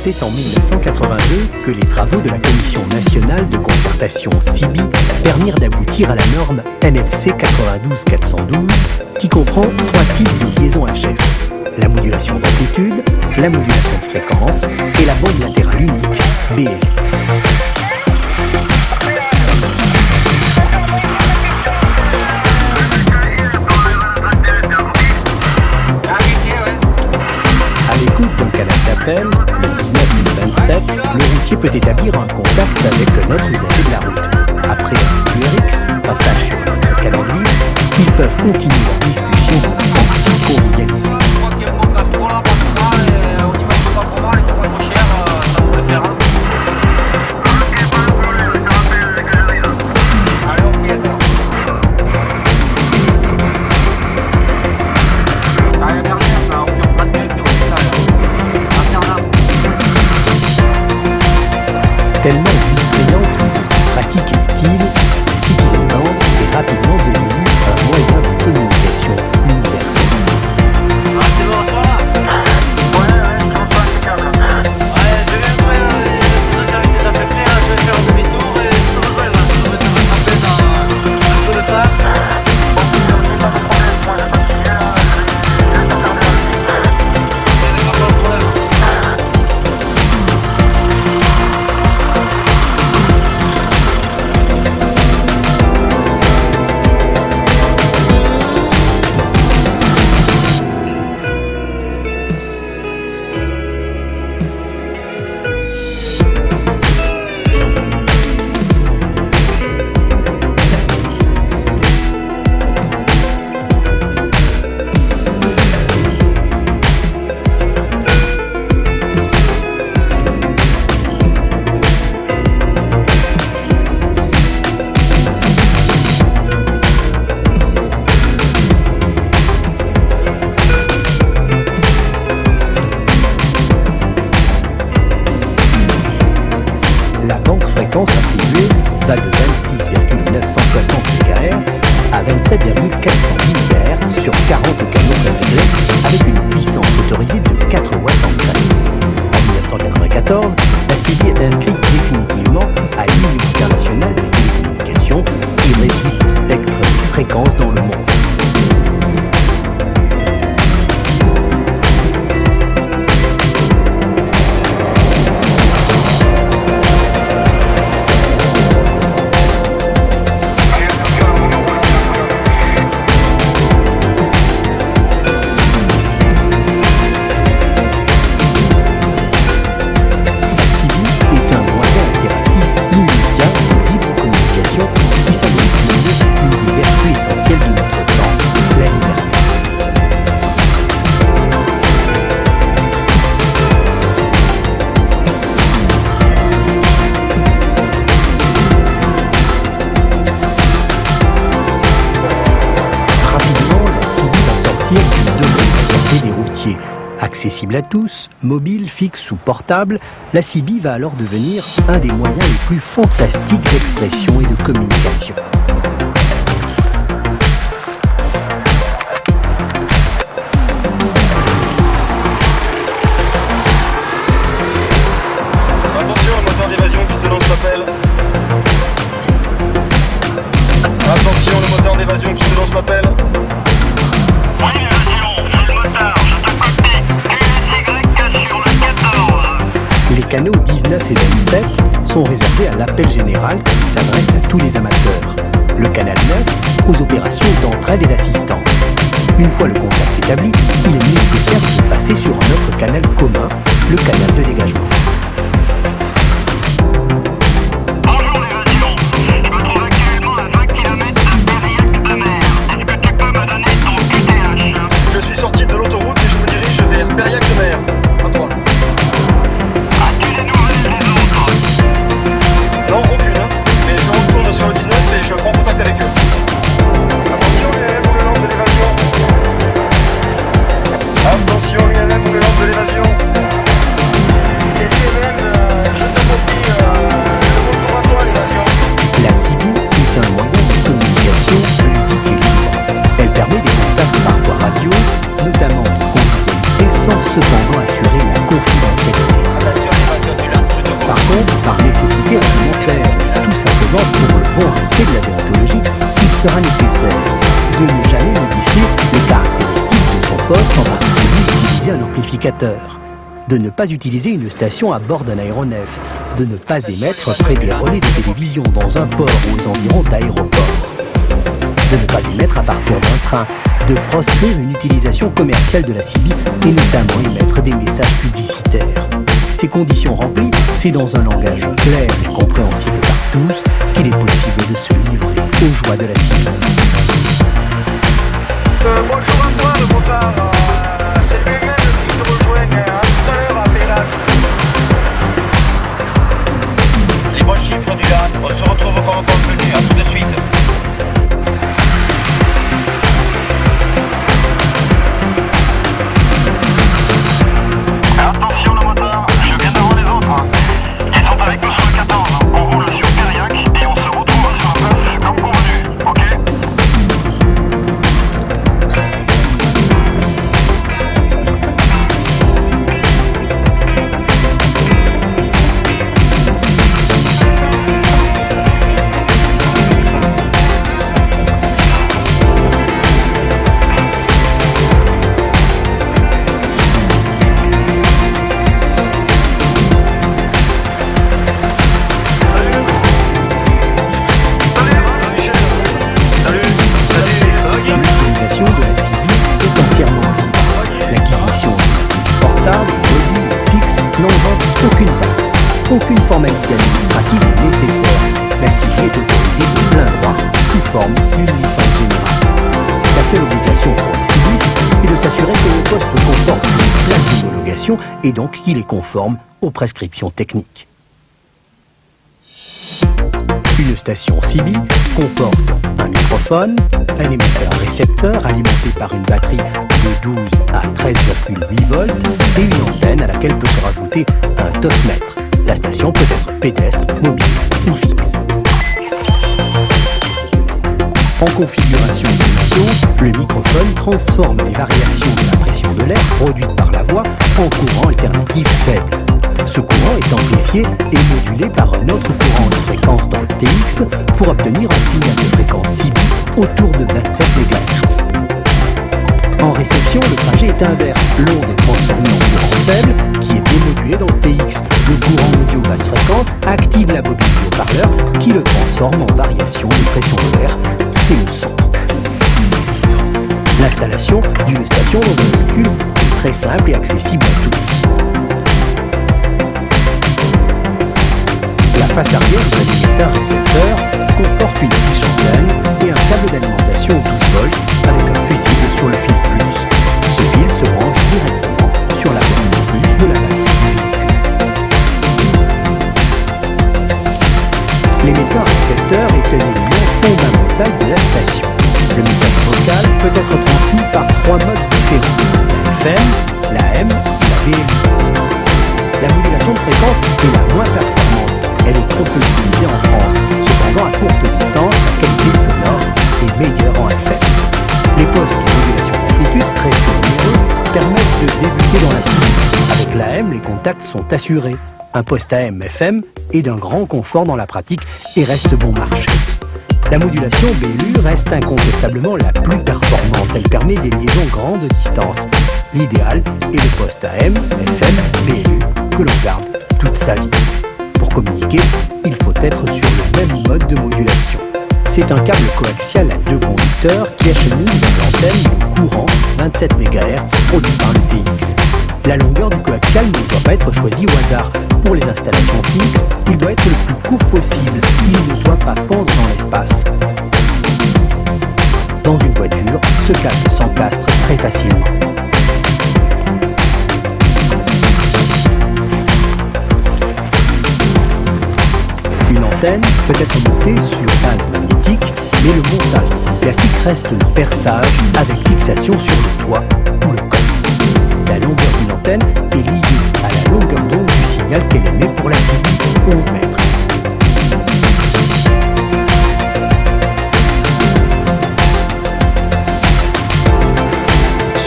C'est en 1982 que les travaux de la Commission nationale de concertation CIBI permirent d'aboutir à la norme NFC 92412 qui comprend 3 types de liaisons HF. La modulation d'amplitude, la modulation de fréquence et la bande latérale unique, BL. À l'écoute d'un canal d'appel, le 19 et le 27, le routier peut établir un contact avec un autre usager de la route. Après un QRX, passage sur le canal libre, ils peuvent continuer leur discussion en convivialité. Tellement distrayante mais aussi pratique et utile, Citizen est rapidement devenu un moyen de communication universel. C'est bon, ça va ? Je vais faire des affectés, je vais faire un demi-tour et je te rejoins là. Je vais te rattraper dans un peu de temps. La bande fréquence attribuée va de 26,960 MHz à 27,410 MHz sur 40 canaux réglés avec une puissance autorisée de 4 watts en crête. En 1994, la CIBI est inscrite définitivement à l'Union internationale des télécommunications qui régit le spectre des fréquences dans le monde. Accessible à tous, mobile, fixe ou portable, la CIBI va alors devenir un des moyens les plus fantastiques d'expression et de communication. Attention, le moteur d'évasion qui te lance l'appel. Attention, le moteur d'évasion qui te lance l'appel. Les canaux 19 et 27 sont réservés à l'appel général qui s'adresse à tous les amateurs. Le canal 9 aux opérations d'entraide et d'assistance. Une fois le contact établi, il est nécessaire de passer sur un autre canal commun, le canal de dégagement. Bonjour les avions, je me trouve actuellement à 20 km de Périac de mer. Est-ce que tu peux me donner ton QTH ? Je suis sorti de l'autoroute et je me dirige vers Périac de mer. À droite. As-tu des nouvelles des autres ? Non, aucune, hein. Mais je retourne sur le 19 et je prends contact avec eux. Attention, ILM, on me lance de l'évasion. Attention, ILM, on me lance de l'évasion. la déontologie, il sera nécessaire de ne jamais modifier les caractéristiques de son poste, en particulier d'utiliser un amplificateur, de ne pas utiliser une station à bord d'un aéronef, de ne pas émettre près des relais de télévision dans un port ou aux environs d'aéroports, de ne pas émettre à partir d'un train, de proscrire une utilisation commerciale de la CB et notamment émettre des messages publicitaires. Ces conditions remplies, c'est dans un langage clair et compréhensible par tous qu'il est possible de se livrer aux joies de la CB. Bonjour à toi, le motard. C'est le même qui te rejoignent tout à l'heure à Pélag. Les bons chiffres du LAN, on se retrouve quand convenu, à tout de suite. Attention le moteur, je viens devant les autres. Ils sont avec nous sur le 14, on roule sur Périac et on se retrouve sur la place comme convenu, ok? L'utilisation de la CB est entièrement libre. L'acquisition de disques portables, mobiles, fixes n'engendre aucune taxe. Aucune formalité administrative n'est nécessaire. La CB est autorisée de plein droit, sous forme d'une licence générale. La seule obligation pour le cibiste est de s'assurer que le poste comporte une plaque d'homologation et donc qu'il est conforme aux prescriptions techniques. Une station CB comporte un microphone, un émetteur-récepteur alimenté par une batterie de 12 à 13,8 volts et une antenne à laquelle peut se rajouter un dosimétre. La station peut être pédestre, mobile ou fixe. En configuration d'émission, le microphone transforme les variations de la pression de l'air produite par la voix en courant alternatif faible. Ce courant est amplifié et modulé par un autre courant de fréquence dans le TX pour obtenir un signal de fréquence CB autour de 27 MHz. En réception, le trajet est inverse. L'onde est transformée en courant faible qui est démodulé dans le TX. Le courant audio basse fréquence active la bobine du haut-parleur qui le transforme en variation de pression de l'air. C'est le son. L'installation d'une station dans un véhicule est très simple et accessible à tous. La face arrière d'un émetteur-récepteur comporte une tige antenne et un câble d'alimentation 12 volts avec un fusible sur le fil plus. Ce fil se branche directement sur la borne plus de la batterie du véhicule. L'émetteur-récepteur est un élément fondamental de la station. Le message vocal peut être transmis par trois modes différents: la FM, la M et la BMI. La modulation de fréquence est la moins performante. Elle est trop peu utilisée en France. Cependant, à courte distance, la qualité sonore est meilleure en FM. Les postes de modulation d'amplitude, très peu nombreux, permettent de débuter dans la cible. Avec la M, les contacts sont assurés. Un poste AM FM est d'un grand confort dans la pratique et reste bon marché. La modulation BLU reste incontestablement la plus performante. Elle permet des liaisons grande distance. L'idéal est le poste AM, FM, BLU que l'on garde toute sa vie. Pour communiquer, il faut être sur le même mode de modulation. C'est un câble coaxial à deux conducteurs qui achemine dans l'antenne le courant 27 MHz produit par le TX. La longueur du coaxial ne doit pas être choisie au hasard. Pour les installations fixes, il doit être le plus court possible. Il ne doit pas pendre dans l'espace. Dans une voiture, ce câble s'encastre très facilement. Une antenne peut être montée sur base magnétique, mais le montage le plus classique reste le perçage avec fixation sur le toit ou le coffre. La longueur d'une antenne est liée à la longueur d'onde du signal qu'elle émet pour la cible, 11 mètres.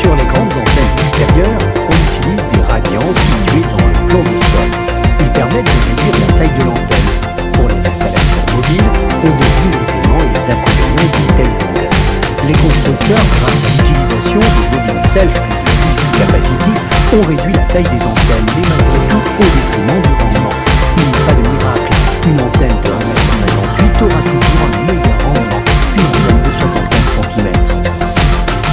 Sur les grandes antennes extérieures, on utilise des radiances situées dans le plan du sol. Ils permettent de réduire la taille de l'antenne. Pour les installations mobiles, on devine aisément taille des antennes, mais malgré tout au détriment du rendement. Il n'y a pas de miracle. Une antenne de 1,58 m aura toujours un meilleur rendement qu'une antenne de 75 cm.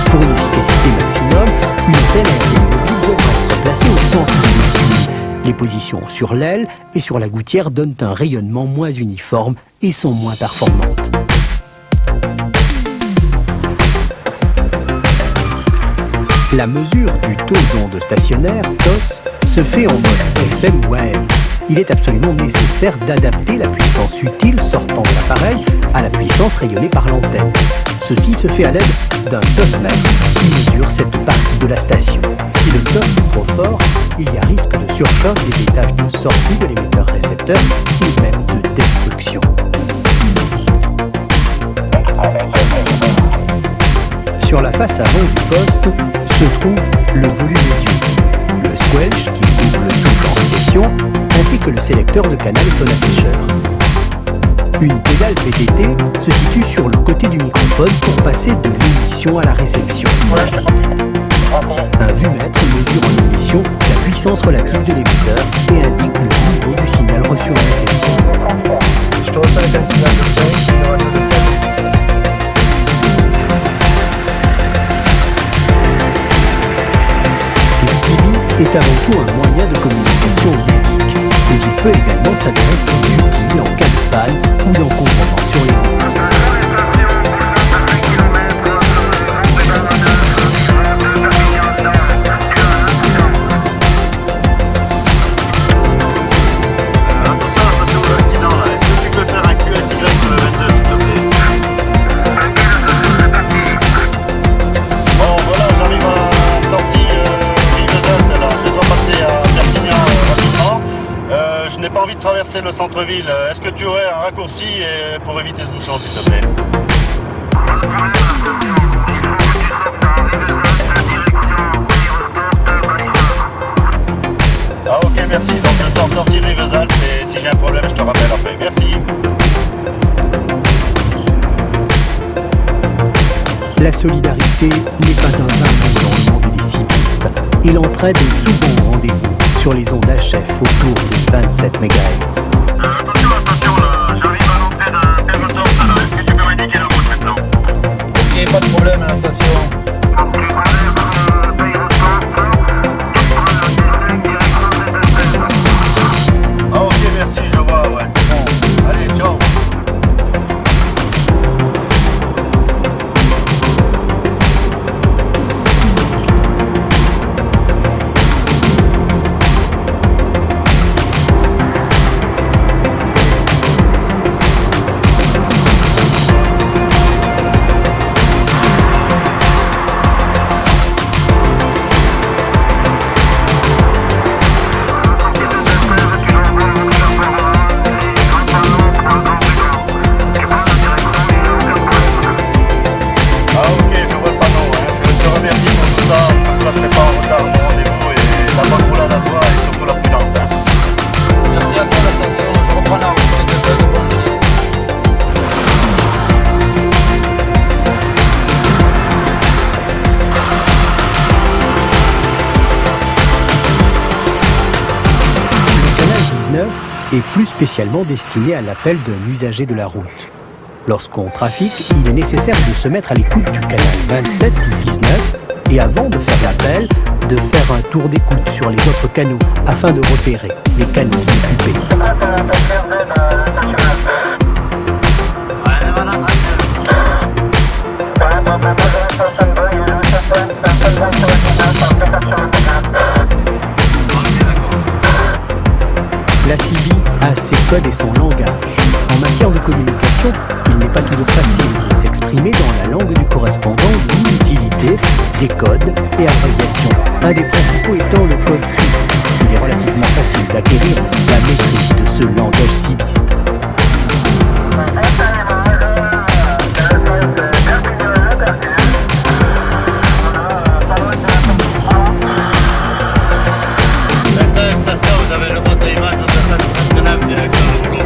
Pour une efficacité maximum, une antenne aérienne mobile devra être placée au centre du véhicule. Les positions sur l'aile et sur la gouttière donnent un rayonnement moins uniforme et sont moins performantes. La mesure du taux d'onde stationnaire, TOS, se fait en mode FM ou AM. Il est absolument nécessaire d'adapter la puissance utile sortant de l'appareil à la puissance rayonnée par l'antenne. Ceci se fait à l'aide d'un TOSmètre qui mesure cette partie de la station. Si le TOS est trop fort, il y a risque de surchoc des étages de sortie de l'émetteur récepteur et même de destruction. Sur la face avant du poste se trouve le volumétrique, le squelch qui couvre le souffle en réception, ainsi que le sélecteur de canal et son afficheur. Une pédale PTT se situe sur le côté du microphone pour passer de l'émission à la réception. Un vumètre mesure en émission la puissance relative de l'émetteur et indique le niveau du signal reçu en réception. Je te reçois avec un signal de phase, il y aura de est avant tout un moyen de communication unique, mais il peut également s'avérer plus utile en cas de panne ou d'encombrement sur les routes. Attention au accident là, est-ce que tu peux faire un QSY sur le 22 s'il te plaît? Bon voilà, j'arrive à la sortie Rivesaltes là, je dois passer à Perpignan rapidement. Je n'ai pas envie de traverser le centre-ville. Est-ce que tu aurais un raccourci pour éviter ce bouchon s'il te plaît? Ah ok merci, donc je sors sortir Rivesaltes et si j'ai un problème je te rappelle après. Merci. La solidarité n'est pas un vain mot dans le monde des cyclistes. Et l'entraide est souvent au rendez-vous sur les ondes HF autour des 27 MHz. Attention là, j'arrive à l'entrée d'un territoire là, est-ce que tu peux m'indiquer la route maintenant? Ok, pas de problème à la station. Ah ok merci, je vois, ouais, c'est bon. Allez, ciao. Merci à toi la station, je reprends la route et te souhaite bonne nuit. Le canal 19 est plus spécialement destiné à l'appel d'un usager de la route. Lorsqu'on trafique, il est nécessaire de se mettre à l'écoute du canal 27 ou 19 et avant de faire l'appel, de faire un tour d'écoute sur les autres canaux afin de repérer les canaux occupés. La CB a ses codes et son langage. En matière de communication, il n'est pas toujours facile de s'exprimer dans la langue du correspondant, d'où l'utilité des codes et abréviations. Un des principaux étant le code Q. Il est relativement facile d'acquérir la maîtrise de ce langage cibiste. Vous avez le droit image de la station nationale direction le boulot.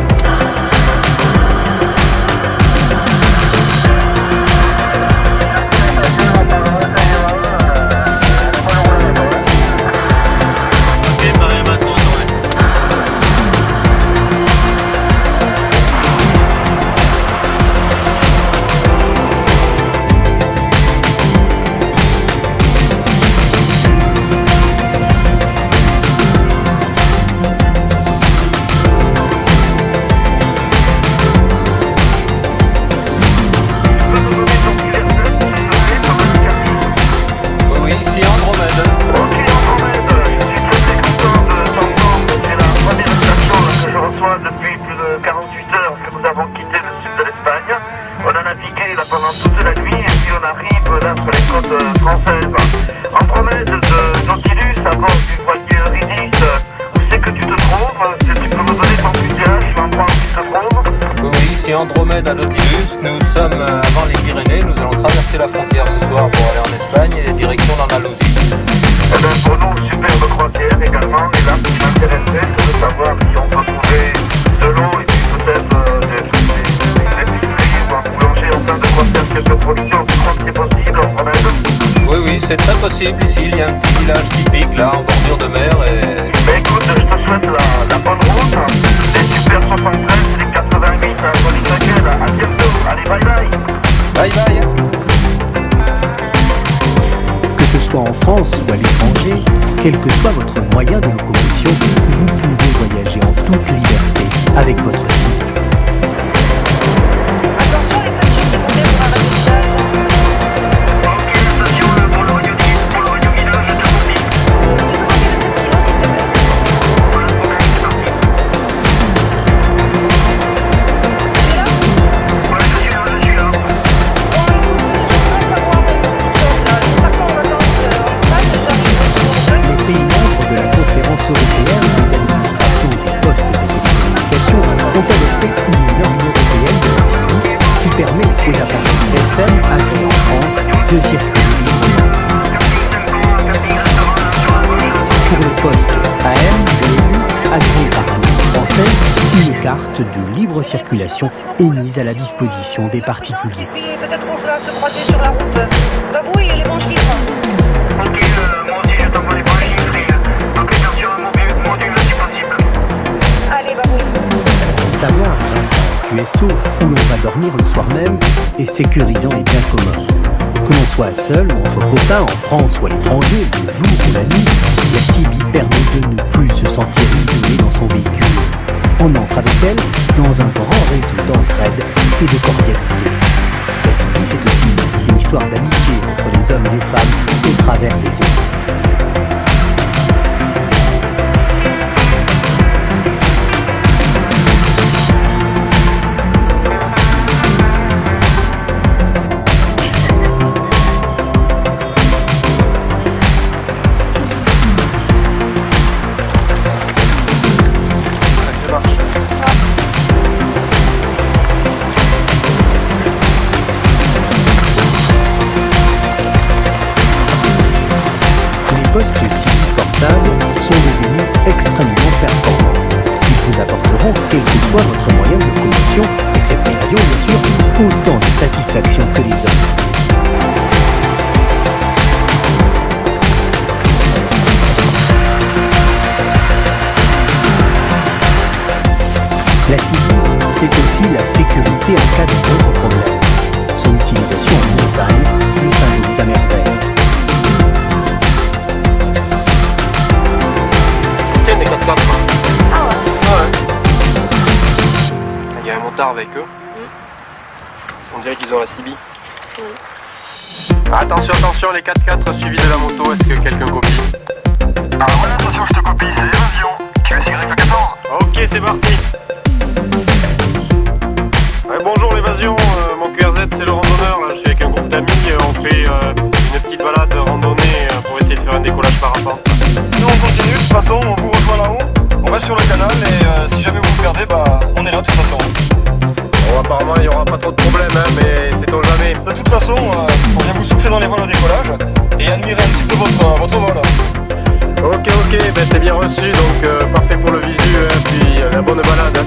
Andromède à Nautilus. Nous sommes avant les Pyrénées. Nous allons traverser la frontière ce soir pour aller en Espagne et direction l'Andalousie. Pour nous, superbe croisière également. Et là, ce qui m'intéresserait, c'est de savoir si on peut trouver de l'eau et puis peut-être des épiceries ou un boulanger en train de faire quelques productions. Tu crois que c'est possible en Andromède? Oui, c'est très possible ici. Il y a un petit village typique là, en bordure de mer. Et... Ben écoute, je te souhaite la bonne route. Les super 73, les 88, Pauline Laquelle. À bientôt. Allez, bye bye. Bye bye. Que ce soit en France ou à l'étranger, quel que soit votre moyen de locomotion, vous pouvez voyager en toute liberté avec votre site. Attention les petits, c'est pour des rattrapage. Ok, station pour le Royaume-Uni, là, je te copie. Ouais, je suis là. Les pays membres de la conférence européenne des administrations des postes et des télécommunications ont adopté une norme européenne de sécurité qui permet aux appareils FM agréés en France de circuler librement. Pour les postes AM, BU, agréés par un État français, une carte de libre circulation est mise à la disposition des particuliers. Puis peut-être qu'on va se croiser sur la route. Bah oui, les bons chiffres. Ok, moi aussi je t'envoie les bons chiffres. Ok, attention à mon module si possible. Allez, bah oui. Savoir grâce à un QSO où l'on va dormir le soir même est sécurisant et bien commun. Que l'on soit seul ou entre copains en France ou à l'étranger, le jour ou la nuit, la CB permet de ne plus se sentir isolé dans son véhicule. On entre avec elle dans un grand réseau d'entraide et de cordialité. La CB, c'est aussi une histoire d'amitié entre les hommes et les femmes au travers des eaux. Les postes civils portables sont devenus extrêmement performants. Ils vous apporteront, quel que soit votre moyen de locomotion, excepté l'avion bien sûr, autant de satisfaction que les autres. La CIVI, c'est aussi la sécurité en cas de moindre problème. Son utilisation en montagne est un des merveilles. Tiens, des 4x4. Ah ouais. Il y a un motard avec eux. On dirait qu'ils ont la CB. Attention, les 4x4 suivis de la moto, est-ce que quelqu'un copie? Ah ouais, attention, je te copie, c'est l'évasion. Tu es Y14. Ok, c'est parti. Ouais, bonjour l'évasion, mon QRZ c'est le randonneur, là je suis avec un groupe d'amis, on fait une petite balade randonnée pour essayer de faire un décollage parapente. Nous on continue, de toute façon on vous rejoint là-haut, on reste sur le canal et si jamais vous vous perdez, bah on est là de toute façon. Bon, apparemment il n'y aura pas trop de problèmes, hein, mais sait-on jamais. De toute façon, on vient vous souffler dans les vols au décollage et admirer un petit peu votre vol. Ok, ben c'est bien reçu, donc parfait pour le visu, hein, puis la bonne balade. Hein.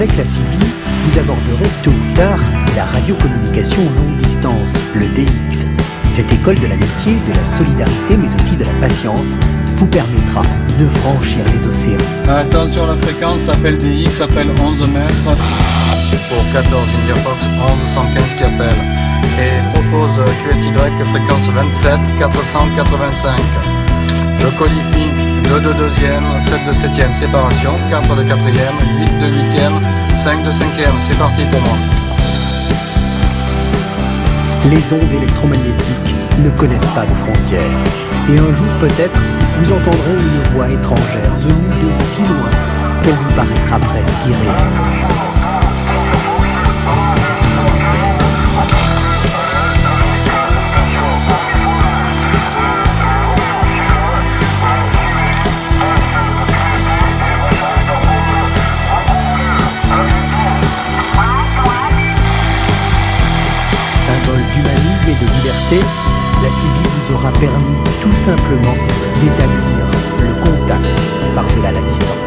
Avec la CB, vous aborderez tôt ou tard la radiocommunication longue distance, le DX. Cette école de l'amitié, de la solidarité, mais aussi de la patience, vous permettra de franchir les océans. Attention, la fréquence s'appelle DX, s'appelle 11 mètres. Pour 14 India Fox 11 115 qui appelle. Et propose QSY fréquence 27 485. Je qualifie 2 de deuxième, 7 de septième séparation, 4 de quatrième, 8 de huitième, 5 de cinquième. C'est parti pour moi. Les ondes électromagnétiques ne connaissent pas de frontières. Et un jour peut-être, vous entendrez une voix étrangère venue de si loin qu'elle vous paraîtra presque irréelle. Symbole d'humanisme et de liberté, la CB vous aura permis tout simplement d'établir le contact par-delà la distance.